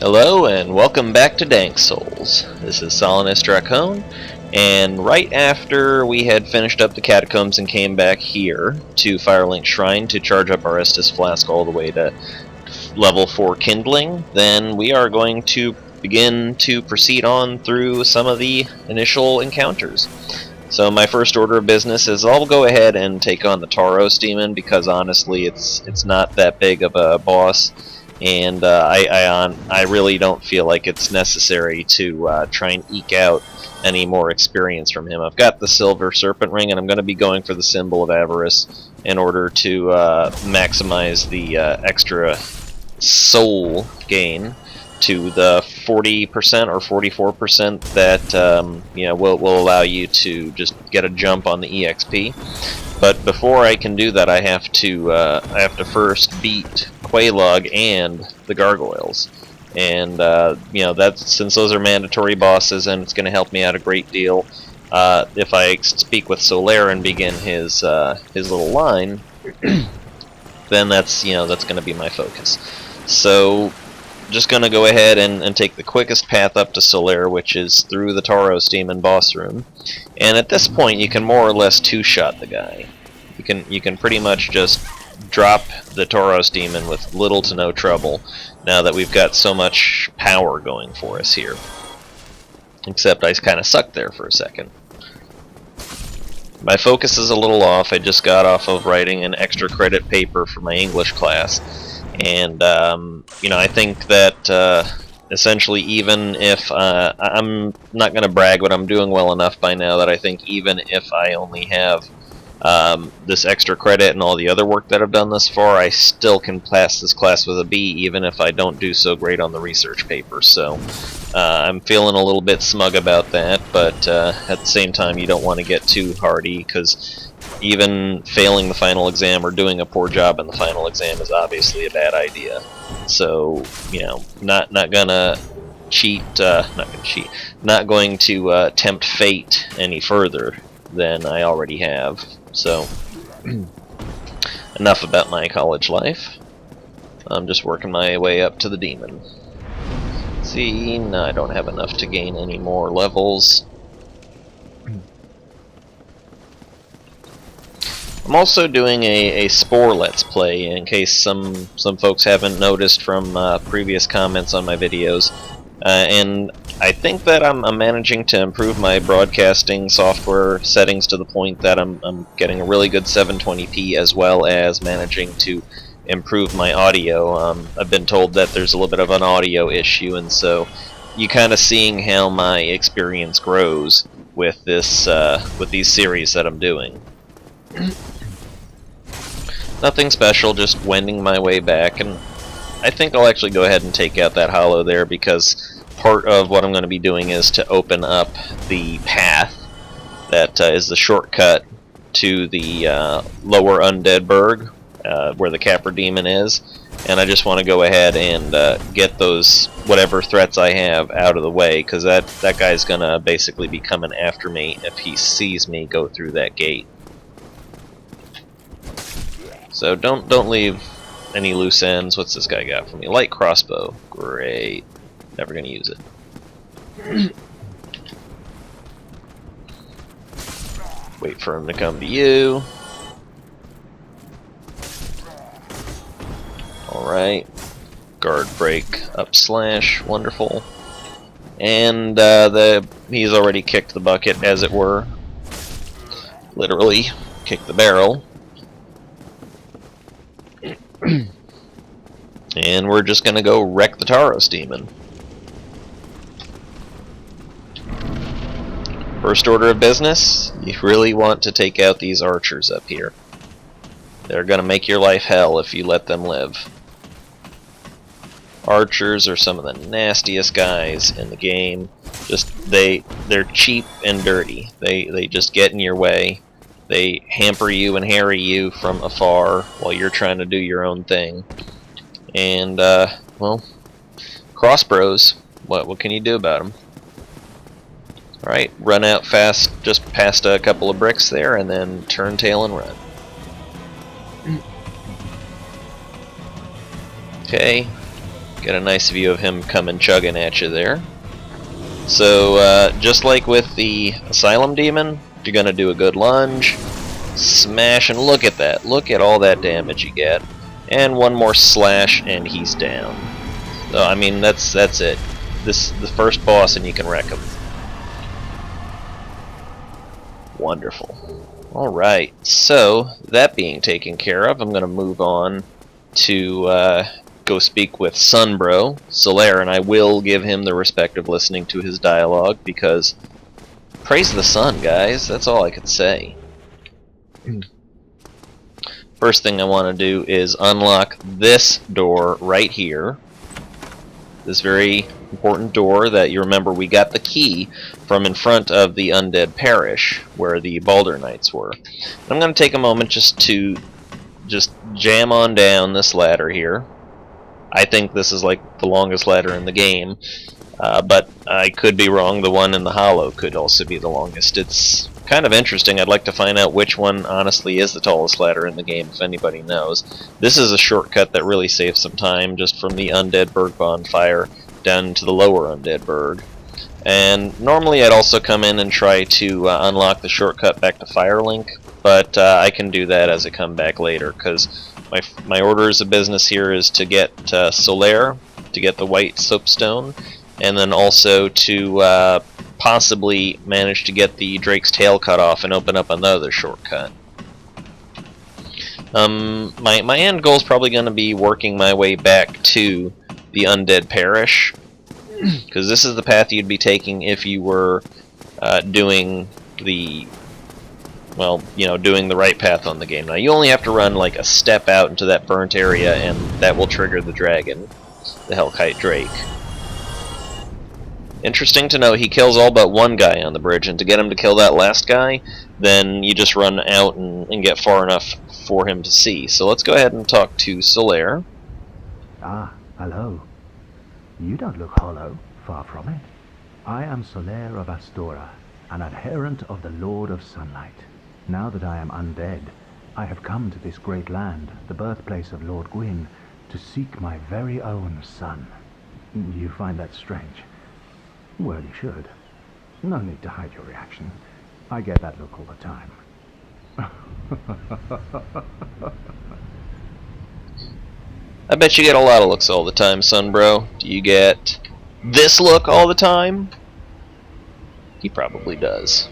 Hello and welcome back to Dank Souls. This is Solinus Dracone, and right after we had finished up the catacombs and came back here to Firelink Shrine to charge up our Estus Flask all the way to level 4 Kindling, then we are going to begin to proceed on through some of the initial encounters. So my first order of business is I'll go ahead and take on the Toros Demon because honestly it's not that big of a boss. And I really don't feel like it's necessary to try and eke out any more experience from him. I've got the Silver Serpent Ring, and I'm going to be going for the Symbol of Avarice in order to maximize the extra soul gain to the 40% or 44% that will allow you to just get a jump on the EXP. But before I can do that, I have to first beat Quelaag and the Gargoyles, and that's since those are mandatory bosses, and it's going to help me out a great deal. If I speak with Solaire and begin his little line, then that's going to be my focus. So just going to go ahead and take the quickest path up to Solaire, which is through the Toros Demon boss room. And at this point, you can more or less two-shot the guy. You can pretty much just drop the Toros Demon with little to no trouble, now that we've got so much power going for us here. Except I kind of sucked there for a second. My focus is a little off. I just got off of writing an extra credit paper for my English class. And, I think that essentially, even if I'm not going to brag, but I'm doing well enough by now that I think even if I only have this extra credit and all the other work that I've done thus far, I still can pass this class with a B, even if I don't do so great on the research paper. So I'm feeling a little bit smug about that, but at the same time, you don't want to get too hardy, because even failing the final exam or doing a poor job in the final exam is obviously a bad idea. So, not gonna cheat, not going to tempt fate any further than I already have. So, enough about my college life. I'm just working my way up to the demon. See, no, I don't have enough to gain any more levels. I'm also doing a Spore Let's Play, in case some folks haven't noticed from previous comments on my videos. And I think that I'm managing to improve my broadcasting software settings to the point that I'm getting a really good 720p, as well as managing to improve my audio. I've been told that there's a little bit of an audio issue, and so you kind of seeing how my experience grows with this with these series that I'm doing. Nothing special, just wending my way back, and I think I'll actually go ahead and take out that hollow there, because part of what I'm going to be doing is to open up the path that is the shortcut to the lower undead burg, where the Capra Demon is, and I just want to go ahead and get those whatever threats I have out of the way, because that guy's going to basically be coming after me if he sees me go through that gate. So don't leave any loose ends. What's this guy got for me? Light crossbow. Great. Never gonna use it. Wait for him to come to you. Alright. Guard break up slash. Wonderful. And he's already kicked the bucket, as it were. Literally kicked the barrel. And we're just gonna go wreck the Toros Demon. First order of business, you really want to take out these archers up here. They're gonna make your life hell if you let them live. Archers are some of the nastiest guys in the game. They're cheap and dirty. They just get in your way. They hamper you and harry you from afar while you're trying to do your own thing. And, well, crossbows, what can you do about them? Alright, run out fast, just past a couple of bricks there, and then turn tail and run. Okay, Get a nice view of him coming chugging at you there. So, just like with the Asylum Demon, you're going to do a good lunge, smash, and look at that. Look at all that damage you get. And one more slash, and he's down. So, I mean, that's it. This is the first boss, and you can wreck him. Wonderful. Alright, so, that being taken care of, I'm going to move on to go speak with Sunbro, Solaire, and I will give him the respect of listening to his dialogue, because praise the sun, guys. That's all I could say. First thing I want to do is unlock this door right here. This very important door that you remember we got the key from in front of the undead parish, where the Baldur Knights were. I'm going to take a moment just to jam on down this ladder here. I think this is like the longest ladder in the game, but I could be wrong. The one in the hollow could also be the longest. It's kind of interesting. I'd like to find out which one honestly is the tallest ladder in the game, if anybody knows. This is a shortcut that really saves some time, just from the undead Berg Bonfire down to the lower undead Berg. And normally I'd also come in and try to unlock the shortcut back to Firelink, but I can do that as I come back later, because my orders of business here is to get Solaire, to get the white soapstone, and then also to possibly manage to get the Drake's tail cut off and open up another shortcut. My end goal is probably going to be working my way back to the undead parish, because this is the path you'd be taking if you were doing the, well, you know, doing the right path on the game. Now, you only have to run like a step out into that burnt area, and that will trigger the dragon, the Hellkite Drake. Interesting to note, he kills all but one guy on the bridge, and to get him to kill that last guy, then you just run out and get far enough for him to see. So let's go ahead and talk to Solaire. Ah, hello. You don't look hollow, far from it. I am Solaire of Astora, an adherent of the Lord of Sunlight. Now that I am undead, I have come to this great land, the birthplace of Lord Gwyn, to seek my very own son. You find that strange? Well, you should. No need to hide your reaction. I get that look all the time. I bet you get a lot of looks all the time, Sunbro. Do you get this look all the time? He probably does.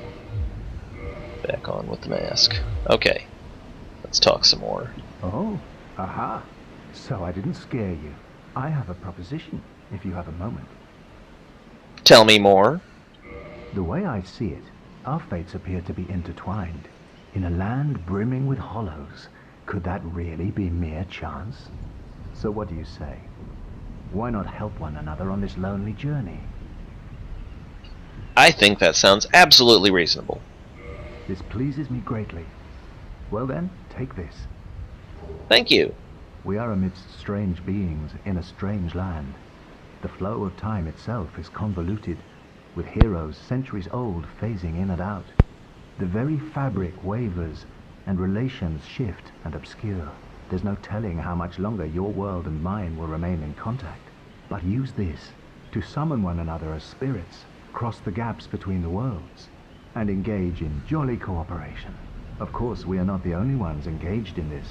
Back on with the mask. Okay, let's talk some more. Oh, aha. So I didn't scare you. I have a proposition, if you have a moment. Tell me more. The way I see it, our fates appear to be intertwined. In a land brimming with hollows, could that really be mere chance? So what do you say? Why not help one another on this lonely journey? I think that sounds absolutely reasonable. This pleases me greatly. Well then, take this. Thank you. We are amidst strange beings in a strange land. The flow of time itself is convoluted, with heroes centuries old phasing in and out. The very fabric wavers, and relations shift and obscure. There's no telling how much longer your world and mine will remain in contact. But use this to summon one another as spirits, cross the gaps between the worlds, and engage in jolly cooperation. Of course, we are not the only ones engaged in this,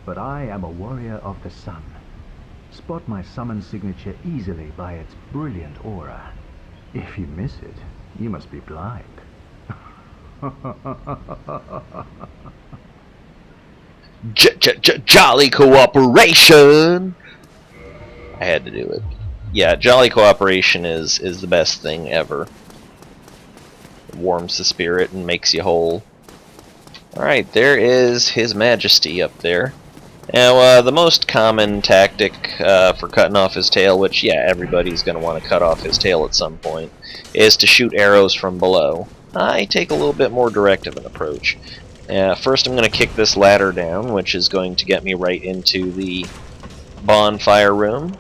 but I am a warrior of the sun. Spot my summon signature easily by its brilliant aura. If you miss it, you must be blind. Jolly cooperation! I had to do it. Yeah, jolly cooperation is the best thing ever. It warms the spirit and makes you whole. Alright, there is His Majesty up there. Now, the most common tactic for cutting off his tail, which, yeah, everybody's going to want to cut off his tail at some point, is to shoot arrows from below. I take a little bit more direct of an approach. First I'm going to kick this ladder down, which is going to get me right into the bonfire room.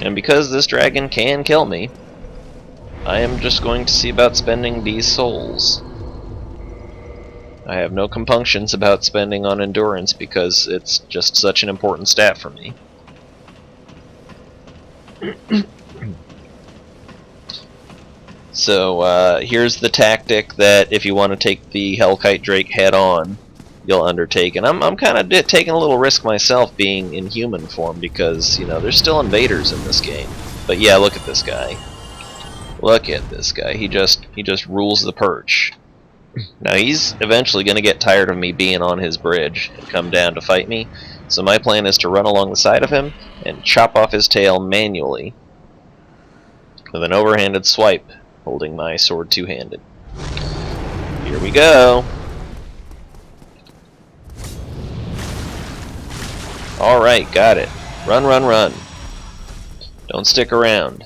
And because this dragon can kill me, I am just going to see about spending these souls. I have no compunctions about spending on endurance because it's just such an important stat for me. So here's the tactic that if you want to take the Hellkite Drake head on, you'll undertake. And I'm kind of taking a little risk myself being in human form because, you know, there's still invaders in this game. But yeah, look at this guy. Look at this guy. He just rules the perch. Now he's eventually going to get tired of me being on his bridge and come down to fight me. So my plan is to run along the side of him and chop off his tail manually with an overhanded swipe, holding my sword two-handed. Here we go. Alright, got it. Run, run, run. Don't stick around.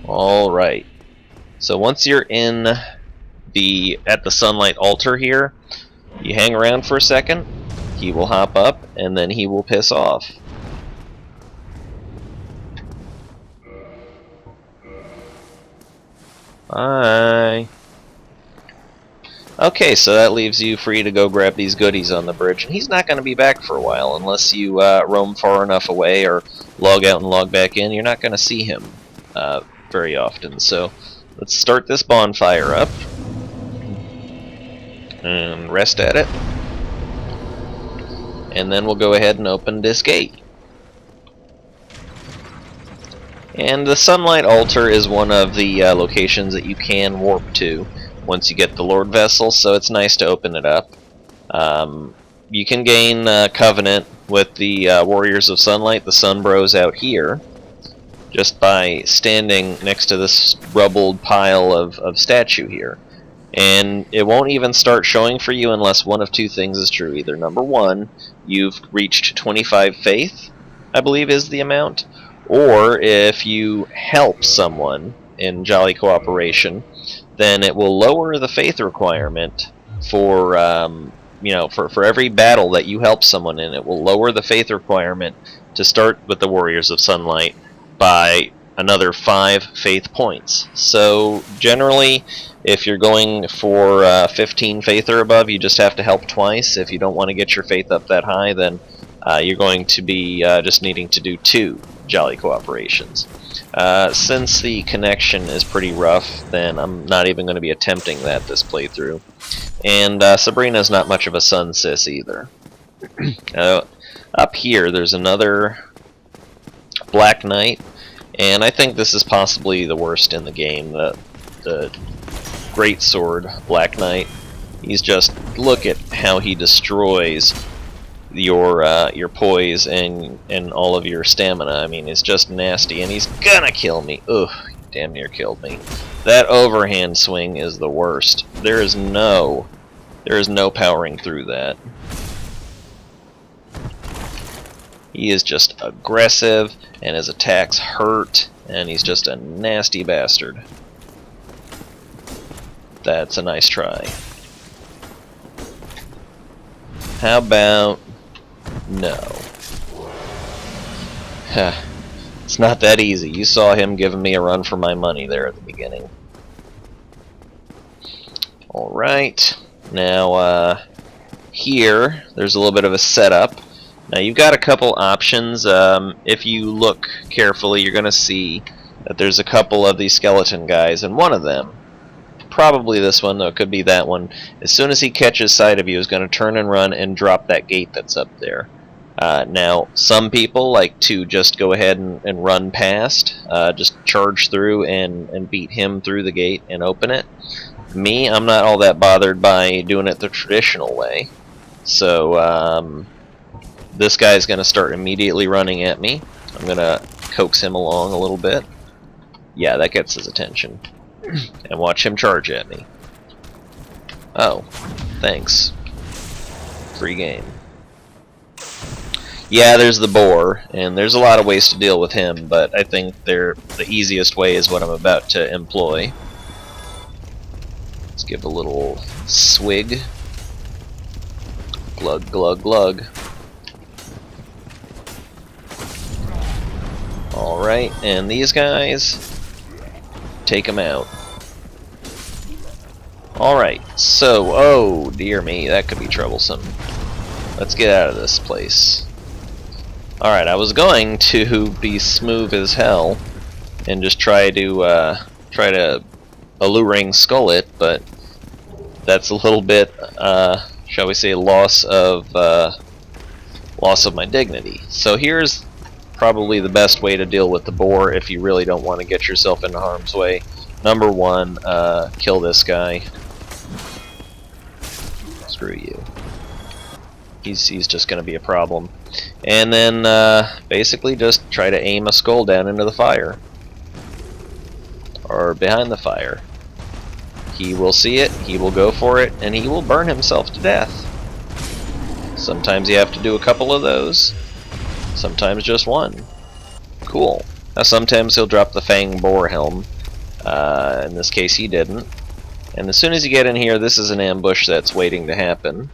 Alright. So once you're in at the sunlight altar here, you hang around for a second, he will hop up, and then he will piss off. Bye. Okay, so that leaves you free to go grab these goodies on the bridge, and he's not going to be back for a while unless you roam far enough away or log out and log back in. You're not going to see him very often. So let's start this bonfire up and rest at it, and then we'll go ahead and open this gate. And the sunlight altar is one of the locations that you can warp to once you get the Lord Vessel, so it's nice to open it up. You can gain Covenant with the Warriors of Sunlight, the Sunbros out here, just by standing next to this rubbled pile of statue here. And it won't even start showing for you unless one of two things is true. Either number one, you've reached 25 faith, I believe is the amount, or if you help someone in Jolly Cooperation, then it will lower the faith requirement for for every battle that you help someone in. It will lower the faith requirement to start with the Warriors of Sunlight by another 5 faith points. So generally, if you're going for 15 faith or above, you just have to help twice. If you don't want to get your faith up that high, then you're going to be just needing to do 2 Jolly Cooperations. Since the connection is pretty rough, then I'm not even going to be attempting that this playthrough. And Sabrina's not much of a sun sis either. Up here, there's another Black Knight, and I think this is possibly the worst in the game. The Great Sword Black Knight. He's just, look at how he destroys your poise and all of your stamina. I mean, it's just nasty, and he's gonna kill me. Ugh, he damn near killed me. That overhand swing is the worst. There is no powering through that. He is just aggressive, and his attacks hurt, and he's just a nasty bastard. That's a nice try. How about no? It's not that easy. You saw him giving me a run for my money there at the beginning. Alright, now here there's a little bit of a setup. Now you've got a couple options. If you look carefully, you're going to see that there's a couple of these skeleton guys, and one of them, probably this one, though it could be that one, as soon as he catches sight of you is going to turn and run and drop that gate that's up there. Now, some people like to just go ahead and run past, just charge through and beat him through the gate and open it. Me, I'm not all that bothered by doing it the traditional way. So, this guy's going to start immediately running at me. I'm going to coax him along a little bit. Yeah, that gets his attention. And watch him charge at me. Oh, thanks. Free game. Yeah, there's the Boar, and there's a lot of ways to deal with him, but I think the easiest way is what I'm about to employ. Let's give a little swig. Glug, glug, glug. Alright, and these guys, take them out. Alright, so, oh dear me, that could be troublesome. Let's get out of this place. Alright, I was going to be smooth as hell and just try to alluring skull it, but that's a little bit, shall we say, loss of my dignity. So here's probably the best way to deal with the boar if you really don't want to get yourself into harm's way. Number one, kill this guy. Screw you. He's just going to be a problem. And then basically just try to aim a skull down into the fire. Or behind the fire. He will see it, he will go for it, and he will burn himself to death. Sometimes you have to do a couple of those. Sometimes just one. Cool. Now sometimes he'll drop the Fang Boar Helm. In this case he didn't. And as soon as you get in here, this is an ambush that's waiting to happen.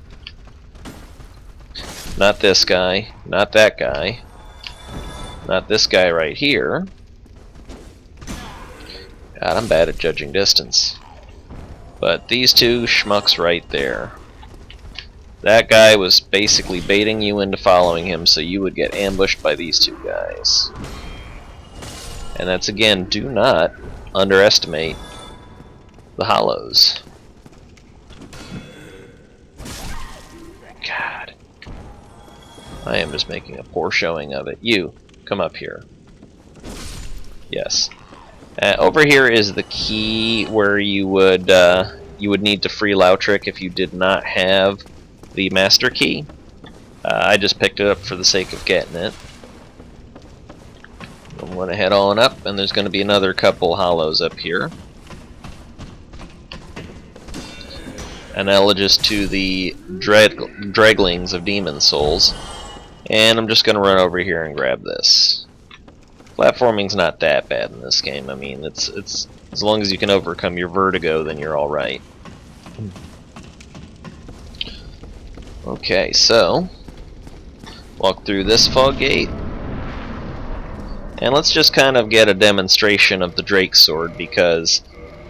Not this guy, not that guy, not this guy right here. God, I'm bad at judging distance. But these two schmucks right there. That guy was basically baiting you into following him so you would get ambushed by these two guys. And that's, again, do not underestimate the hollows. God. I am just making a poor showing of it. You, come up here. Yes. Over here is the key where you would need to free Lautric if you did not have the master key. I just picked it up for the sake of getting it. I'm going to head on up, and there's going to be another couple hollows up here. Analogous to the Dreglings of Demon Souls. And I'm just going to run over here and grab this. Platforming's not that bad in this game. I mean, it's as long as you can overcome your vertigo, then you're all right. Okay, so walk through this fog gate, and let's just kind of get a demonstration of the Drake Sword, because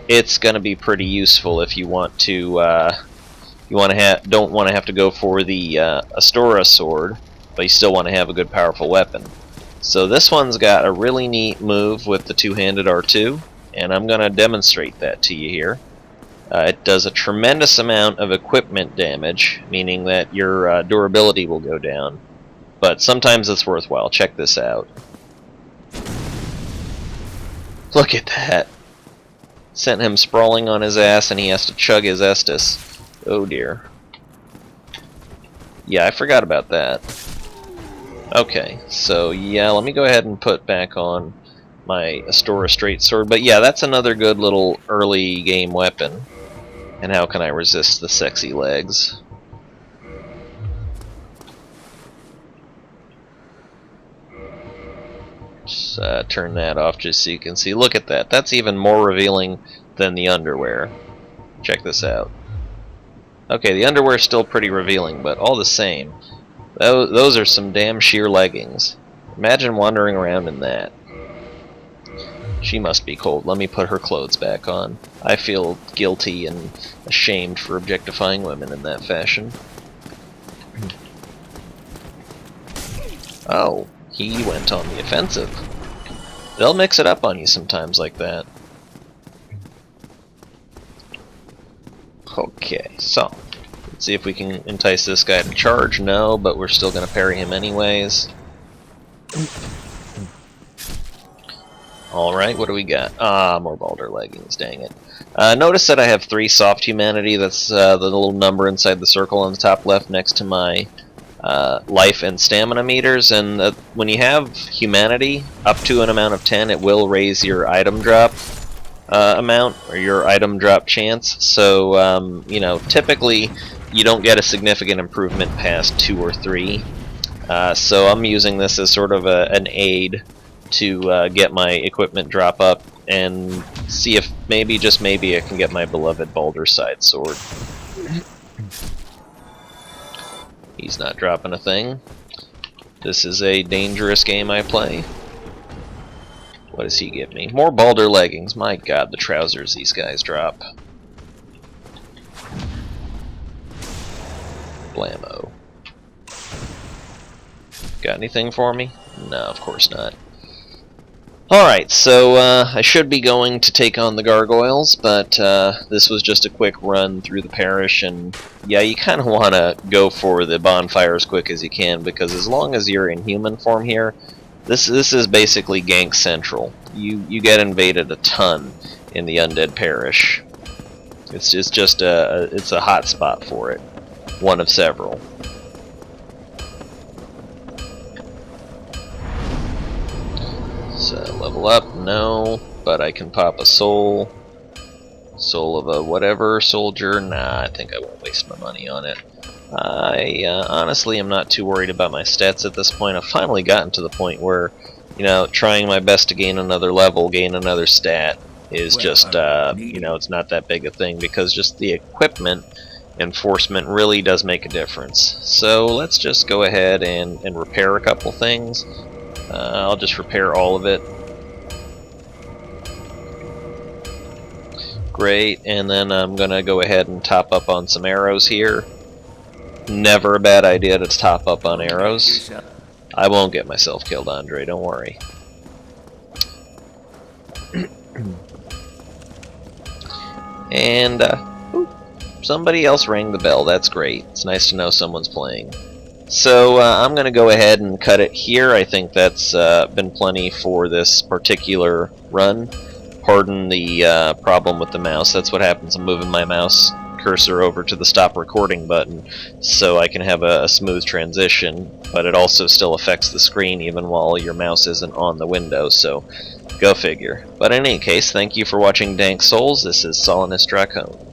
it's going to be pretty useful if you want to don't want to have to go for the Astora sword, but you still want to have a good powerful weapon. So this one's got a really neat move with the two-handed R2, and I'm going to demonstrate that to you here. It does a tremendous amount of equipment damage, meaning that your durability will go down. But sometimes it's worthwhile. Check this out. Look at that. Sent him sprawling on his ass, and he has to chug his Estus. Oh dear. Yeah, I forgot about that. Okay, so yeah, let me go ahead and put back on my Astora straight sword. But yeah, that's another good little early game weapon. And how can I resist the sexy legs? Just turn that off just so you can see. Look at that. That's even more revealing than the underwear. Check this out. Okay, the underwear is still pretty revealing, but all the same, those are some damn sheer leggings. Imagine wandering around in that. She must be cold. Let me put her clothes back on. I feel guilty and ashamed for objectifying women in that fashion. Oh, he went on the offensive. They'll mix it up on you sometimes like that. Okay, so let's see if we can entice this guy to charge. No, but we're still going to parry him anyways. Alright, what do we got? Ah, more Baldur leggings, dang it. Notice that I have 3 soft humanity. That's the little number inside the circle on the top left next to my life and stamina meters. And when you have humanity up to an amount of 10, it will raise your item drop amount, or your item drop chance. So, you know, typically you don't get a significant improvement past 2 or 3. So I'm using this as sort of an aid to get my equipment drop up and see if maybe, just maybe, I can get my beloved Baldur side sword. He's not dropping a thing. This is a dangerous game I play. What does he give me? More Baldur leggings. My god, the trousers these guys drop. Blammo. Got anything for me? No, of course not. Alright, so I should be going to take on the gargoyles, but this was just a quick run through the parish, and yeah, you kind of want to go for the bonfire as quick as you can, because as long as you're in human form here, this is basically gank central. You get invaded a ton in the undead parish. It's just it's a hot spot for it, one of several. So, level up? No, but I can pop a soul. Soul of a whatever soldier? Nah, I think I won't waste my money on it. I honestly am not too worried about my stats at this point. I've finally gotten to the point where, you know, trying my best to gain another level, gain another stat, is just, you know, it's not that big a thing, because just the equipment enforcement really does make a difference. So let's just go ahead and repair a couple things. I'll just repair all of it. Great, and then I'm gonna go ahead and top up on some arrows here. Never a bad idea to top up on arrows. I won't get myself killed, Andre, don't worry. And, somebody else rang the bell, that's great. It's nice to know someone's playing. So I'm going to go ahead and cut it here. I think that's been plenty for this particular run. Pardon the problem with the mouse. That's what happens. I'm moving my mouse cursor over to the stop recording button so I can have a smooth transition, but it also still affects the screen even while your mouse isn't on the window, so go figure. But in any case, thank you for watching Dank Souls. This is Solanus Dracone.